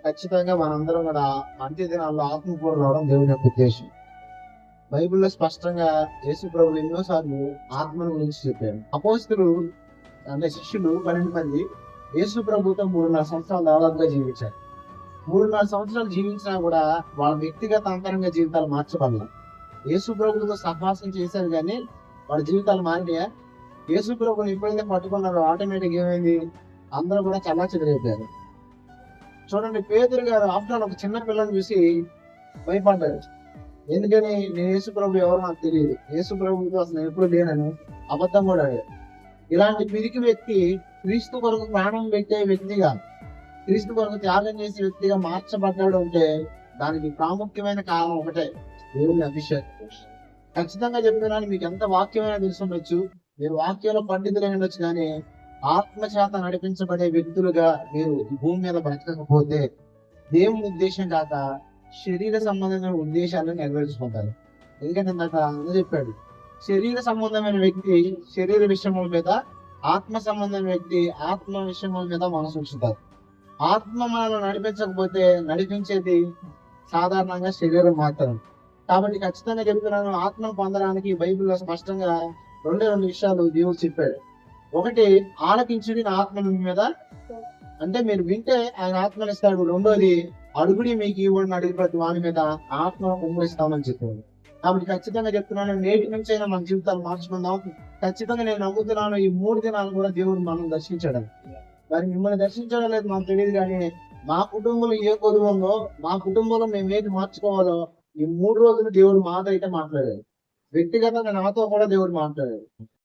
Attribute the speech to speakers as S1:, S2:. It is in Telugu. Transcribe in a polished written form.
S1: ఖచ్చితంగా మనందరం కూడా అంత్య దినాల్లో ఆత్మపూర్ణ రావడం దేవుని యొక్క ఉద్దేశం. బైబిల్లో స్పష్టంగా యేసు ప్రభువు ఎన్నోసార్లు ఆత్మను గురించి చెప్పారు. అపోస్తలు అంటే శిష్యులు 12 మంది యేసు ప్రభుతో 3.5 సంవత్సరాలు దాదాపుగా జీవించారు. 3.5 సంవత్సరాలు జీవించినా కూడా వాళ్ళ వ్యక్తిగత అంతరంగ జీవితాలు మార్చబడలేదు. యేసు ప్రభువుతో సహవాసం చేశారు కానీ వాళ్ళ జీవితాలు మారినాయా? యేసు ప్రభువుని ఎప్పుడైతే పట్టుకున్నారో ఆటోమేటిక్ ఏమైంది? అందరూ కూడా చెల్లాచెదరైపోయారు. చూడండి, పేతురు గారు ఆఫ్టర్ ఒక చిన్న పిల్లని చూసి భయపడ్డారు. ఎందుకని? నేను యేసు ప్రభు ఎవరో నాకు తెలియదు, యేసు ప్రభుతో అసలు నేను ఎప్పుడు లేనని అబద్ధం కూడా ఆడాడు. ఇలాంటి పిరికి వ్యక్తి క్రీస్తు కొరకు ప్రాణం పెట్టే వ్యక్తిగా, క్రీస్తు కొరకు త్యాగం చేసే వ్యక్తిగా మార్చబడ్డాడు అంటే దానికి ప్రాముఖ్యమైన కారణం ఒకటే, దేవుని అభిషేకం. ఖచ్చితంగా చెప్తున్నాను, మీకు ఎంత వాక్యమైనా తెలుసుండొచ్చు, మీరు వాక్యంలో పండితులై ఉండొచ్చు, కానీ ఆత్మచేత నడిపించబడే వ్యక్తులుగా మీరు ఈ భూమి మీద బ్రతకకపోతే దేవుని ఉద్దేశం కాక శరీర సంబంధమైన ఉద్దేశాలను నెరవేర్చుకుంటారు. ఎందుకంటే ఇందాక అన్న చెప్పాడు, శరీర సంబంధమైన వ్యక్తి శరీర విషయముల మీద, ఆత్మ సంబంధమైన వ్యక్తి ఆత్మ విషయముల మీద మనసు ఉంచుతారు. ఆత్మ మనల్ని నడిపించకపోతే నడిపించేది సాధారణంగా శరీరం మాత్రం. కాబట్టి ఖచ్చితంగా చెప్తున్నాను, ఆత్మను పొందడానికి బైబిల్లో స్పష్టంగా రెండు విషయాలు దేవుడు చెప్పాడు. ఒకటి, ఆలకించుడి నా ఆత్మ మీ మీద, అంటే మీరు వింటే ఆయన ఆత్మను ఇస్తాడు. రెండోది, అడుగుడి మీకు ఇవ్వడిని అడిగి ప్రతి వాని మీద ఆత్మను కుమ్మరిస్తామని చెప్పాడు. కాబట్టి ఖచ్చితంగా చెప్తున్నాను, నేటి నుంచి అయినా మన జీవితాలు మార్చుకుందాం. ఖచ్చితంగా నేను నమ్ముతున్నాను, ఈ 3 దినాలు కూడా దేవుడు మనం దర్శించడం. మరి మిమ్మల్ని దర్శించడం లేదు మాకు తెలియదు, కానీ మా కుటుంబంలో ఏ కొలువు ఉందో, మా కుటుంబంలో మేము ఏది మార్చుకోవాలో ఈ 3 రోజులు దేవుడు మాతో అయితే మాట్లాడాడు. వ్యక్తిగతంగా నాతో కూడా దేవుడు మాట్లాడాడు.